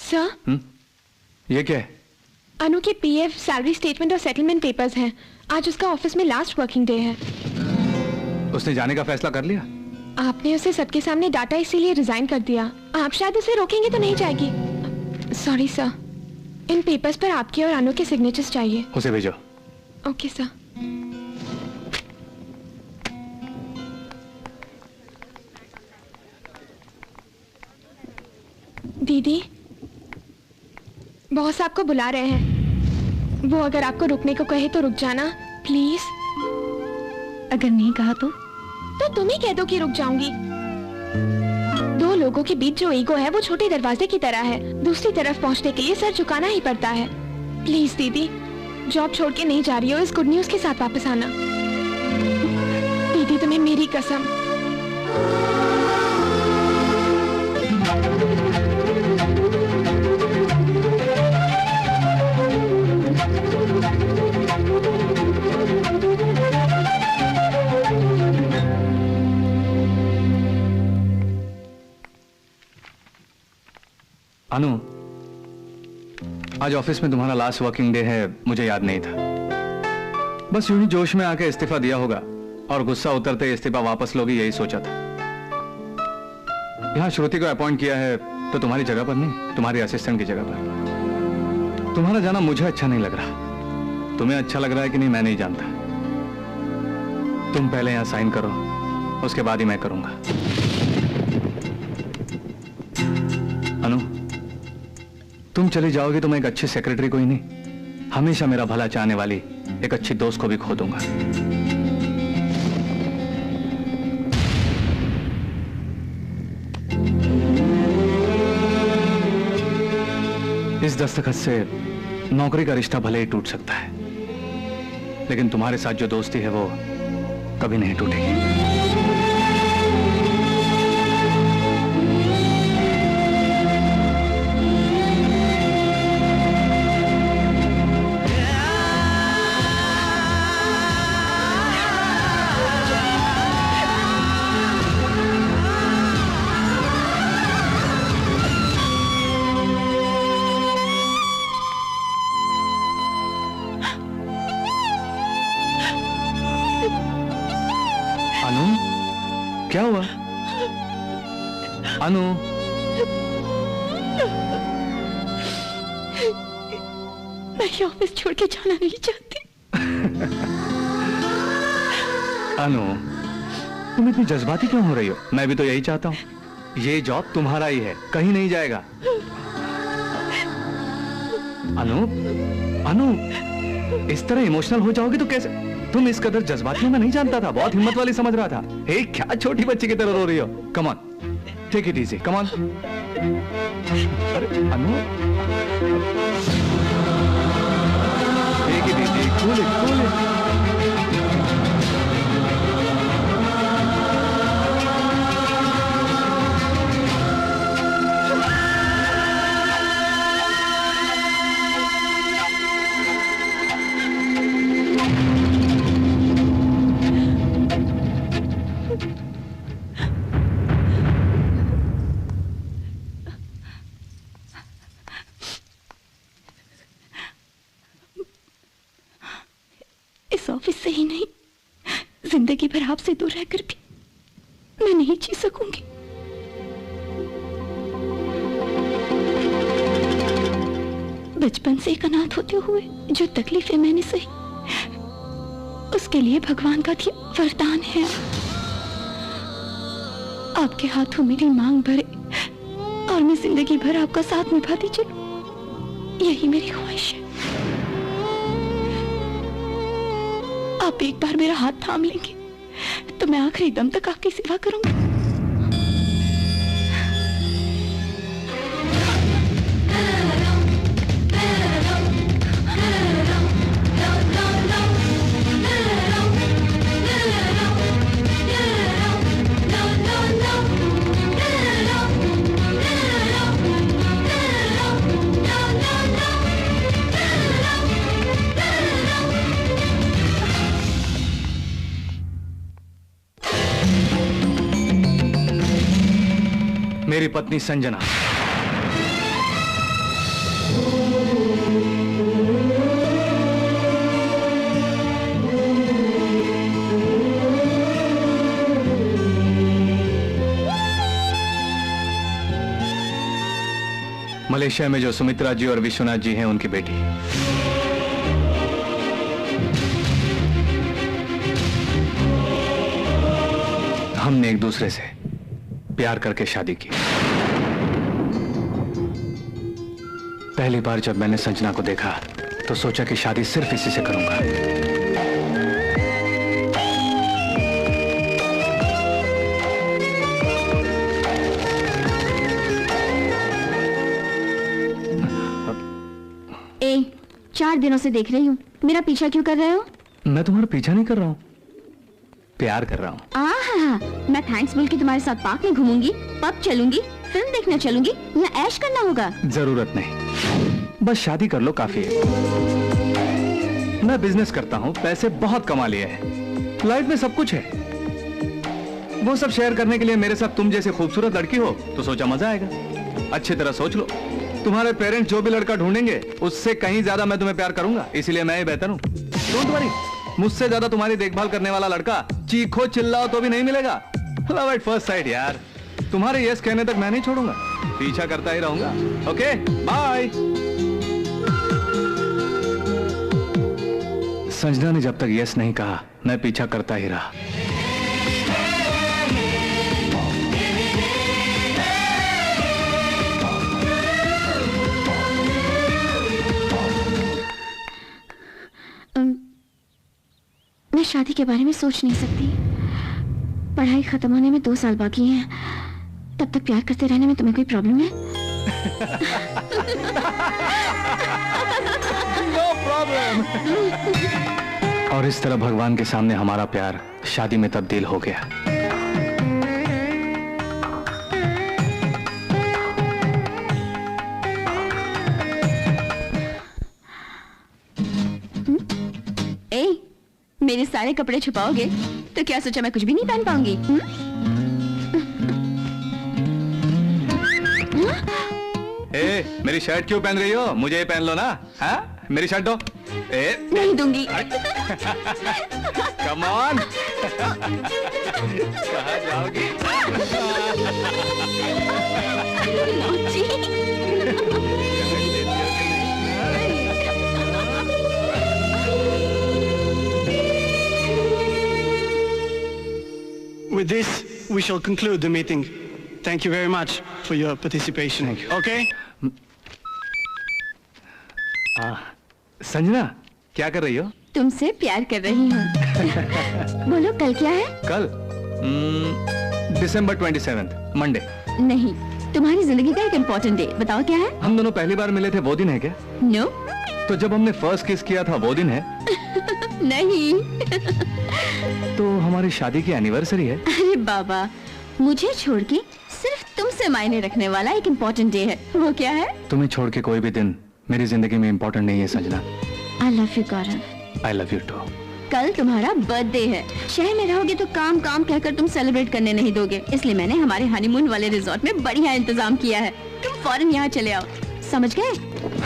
Sir, ये क्या है? अनु के पीएफ, सैलरी स्टेटमेंट और सेटलमेंट पेपर्स हैं। आज उसका ऑफिस में लास्ट वर्किंग डे है। उसने जाने का फैसला कर लिया? आपने उसे सबके सामने डांटा, इसीलिए रिजाइन कर दिया। आप शायद उसे रोकेंगे तो नहीं जाएगी। सॉरी सर, इन पेपर्स पर आपके और अनु के सिग्नेचर्स चाहिए। उसे भेजो। Okay sir. दीदी, बॉस आपको बुला रहे हैं। वो अगर आपको रुकने को कहे तो रुक जाना प्लीज। अगर नहीं कहा तो तुम ही कह दो कि रुक जाऊंगी। दो लोगों के बीच जो ईगो है वो छोटे दरवाजे की तरह है। दूसरी तरफ पहुंचने के लिए सर झुकाना ही पड़ता है। प्लीज दीदी, जॉब छोड़ के नहीं जा रही हो, इस गुड न्यूज के साथ वापस आना। दीदी, तुम्हें मेरी कसम। अनु, आज ऑफिस में तुम्हारा लास्ट वर्किंग डे है, मुझे याद नहीं था। बस यूं ही जोश में आके इस्तीफा दिया होगा और गुस्सा उतरते इस्तीफा वापस लोगी, यही सोचा था। यहां श्रुति को अपॉइंट किया है तो तुम्हारी जगह पर नहीं, तुम्हारी असिस्टेंट की जगह पर। तुम्हारा जाना मुझे अच्छा नहीं लग रहा। तुम्हें अच्छा लग रहा है कि नहीं मैं नहीं जानता। तुम पहले यहां साइन करो, उसके बाद ही मैं करूंगा। अनु, तुम चली जाओगी तो मैं एक अच्छी सेक्रेटरी को ही नहीं, हमेशा मेरा भला चाहने वाली एक अच्छी दोस्त को भी खो दूंगा। इस दस्तखत से नौकरी का रिश्ता भले ही टूट सकता है, लेकिन तुम्हारे साथ जो दोस्ती है वो कभी नहीं टूटेगी। क्या हुआ अनु? मैं ये ऑफिस छोड़ के जाना नहीं चाहती। अनु, तुम इतनी जज्बाती क्यों हो रही हो? मैं भी तो यही चाहता हूँ। ये जॉब तुम्हारा ही है, कहीं नहीं जाएगा। अनु, अनु, इस तरह इमोशनल हो जाओगे तो कैसे? तुम इस कदर जज्बाती हो मैं नहीं जानता था। बहुत हिम्मत वाली समझ रहा था। हे, क्या छोटी बच्ची की तरह रो रही हो? Come on, take it easy, come on. अरे Anu, take it easy, cool it, cool it. Office से ही नहीं, जिंदगी भर आपसे दूर रहकर भी मैं नहीं जी सकूंगी। बचपन से एक अनाथ होते हुए जो तकलीफें मैंने सही, उसके लिए भगवान का दिया वरदान है। आपके हाथों मेरी मांग भरे और मैं जिंदगी भर आपका साथ निभाती चलूं, यही मेरी ख्वाहिश है। आप एक बार मेरा हाथ थाम लेंगे तो मैं आखिरी दम तक आपकी सेवा करूंगी। मेरी पत्नी संजना, मलेशिया में जो सुमित्रा जी और विश्वनाथ जी हैं, उनकी बेटी। हमने एक दूसरे से प्यार करके शादी की। पहली बार जब मैंने संजना को देखा तो सोचा कि शादी सिर्फ इसी से करूंगा। ए, 4 दिनों से देख रही हूँ, मेरा पीछा क्यों कर रहे हो? मैं तुम्हारा पीछा नहीं कर रहा हूँ, प्यार कर रहा हूँ। मैं थैंक्स बोल के तुम्हारे साथ पार्क में घूमूंगी, पब चलूंगी, फिल्म देखने चलूंगी या ऐश करना होगा? जरूरत नहीं, बस शादी कर लो, काफी है। मैं बिजनेस करता हूँ, पैसे बहुत कमा लिए हैं, लाइफ में सब कुछ है। वो सब शेयर करने के लिए मेरे साथ तुम जैसे खूबसूरत लड़की हो तो सोचा मजा आएगा। अच्छी तरह सोच लो, तुम्हारे पेरेंट्स जो भी लड़का ढूंढेंगे उससे कहीं ज्यादा मैं तुम्हें प्यार करूंगा, इसीलिए मैं ही बेहतर हूँ। डोंट वरी, मुझसे ज्यादा तुम्हारी देखभाल करने वाला लड़का चीखो चिल्लाओ तो भी नहीं मिलेगा। लव एट फर्स्ट साइट यार, तुम्हारे यस कहने तक मैं नहीं छोड़ूंगा, पीछा करता ही रहूंगा। Okay bye. संजना ने जब तक यस नहीं कहा मैं पीछा करता ही रहा। मैं शादी के बारे में सोच नहीं सकती। पढ़ाई खत्म होने में 2 साल बाकी हैं। तब तक प्यार करते रहने में तुम्हें कोई प्रॉब्लम है? No problem। और इस तरह भगवान के सामने हमारा प्यार शादी में तब्दील हो गया। मेरे सारे कपड़े छुपाओगे तो क्या सोचा मैं कुछ भी नहीं पहन पाऊंगी? मेरी शर्ट क्यों पहन रही हो? मुझे ही पहन लो ना। हाँ, मेरी शर्ट दो। नहीं दूंगी। Come on. कहाँ जाओगी? With this, we shall conclude the meeting. Thank you very much for your participation. Thank you. Okay? Sanjana, क्या कर रही हो? तुमसे प्यार कर रही हूँ। बोलो कल क्या है? कल December 27th, मंडे। नहीं, तुम्हारी जिंदगी का एक इम्पोर्टेंट डे। बताओ क्या है? हम दोनों पहली बार मिले थे वो दिन है क्या? नो। तो जब हमने फर्स्ट किस किया था वो दिन है? नहीं। तो हमारी शादी की एनिवर्सरी है। अरे बाबा, मुझे छोड़ के सिर्फ तुमसे मायने रखने वाला एक इम्पोर्टेंट डे है। वो क्या है? तुम्हें छोड़ के कोई भी दिन मेरी जिंदगी में इम्पोर्टेंट नहीं है Sanjana. I love you Gaurav. I love you too। कल तुम्हारा बर्थडे है। शहर में रहोगे तो काम काम कहकर तुम सेलिब्रेट करने नहीं दोगे, इसलिए मैंने हमारे हनीमून वाले रिजॉर्ट में बढ़िया इंतजाम किया है। तुम फौरन यहाँ चले आओ, समझ गए?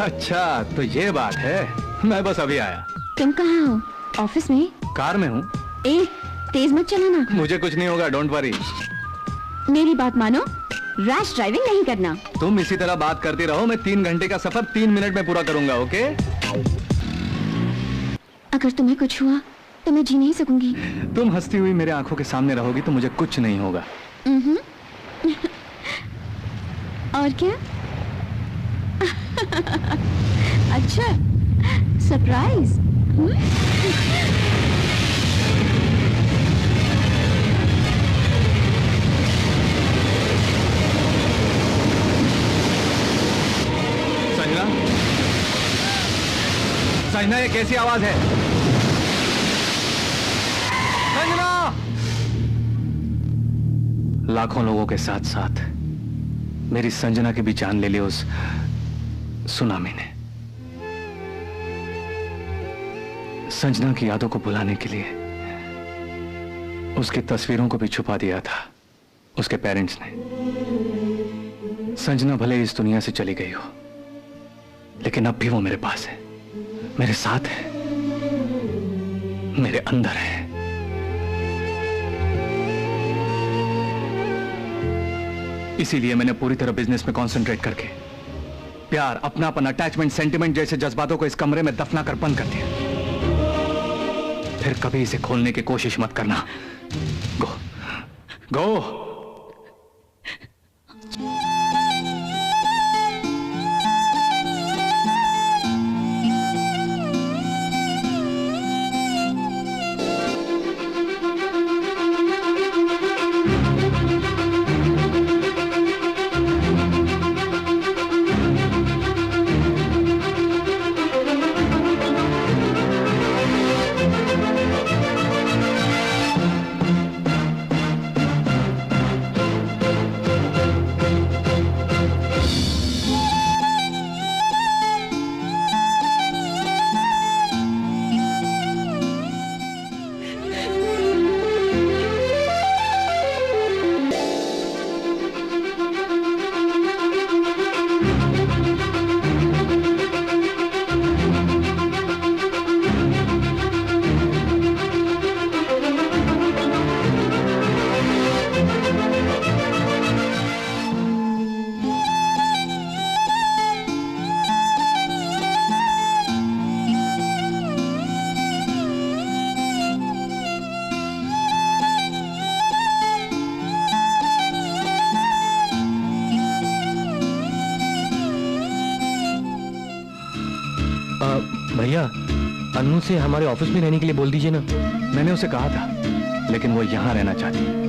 अच्छा, तो ये बात है। मैं बस अभी आया। तुम कहाँ हो? ऑफिस में? कार में हूँ। ए, तेज मत चलाना। मुझे कुछ नहीं होगा, डोंट वरी। मेरी बात मानो, रैश ड्राइविंग नहीं करना। तुम इसी तरह बात करती रहो, मैं 3 घंटे का सफर 3 मिनट में पूरा करूंगा। ओके? अगर तुम्हें कुछ हुआ तो मैं जी नहीं सकूंगी। तुम हंसती हुई मेरे आंखों के सामने रहोगी तो मुझे कुछ नहीं होगा। और क्या? अच्छा, सरप्राइज। संजना, ये कैसी आवाज है? संजना! लाखों लोगों के साथ साथ मेरी संजना की भी जान ले ली उस सुनामी ने। संजना की यादों को भुलाने के लिए उसकी तस्वीरों को भी छुपा दिया था उसके पेरेंट्स ने। संजना भले इस दुनिया से चली गई हो, लेकिन अब भी वो मेरे पास है, मेरे साथ है, मेरे अंदर है। इसीलिए मैंने पूरी तरह बिजनेस में कंसंट्रेट करके प्यार, अपनापन, अटैचमेंट, सेंटिमेंट जैसे जज्बातों को इस कमरे में दफना कर बंद कर दिया। फिर कभी इसे खोलने की कोशिश मत करना। गो गो। भैया, अनु से हमारे ऑफिस में रहने के लिए बोल दीजिए ना। मैंने उसे कहा था, लेकिन वो यहां रहना चाहती है।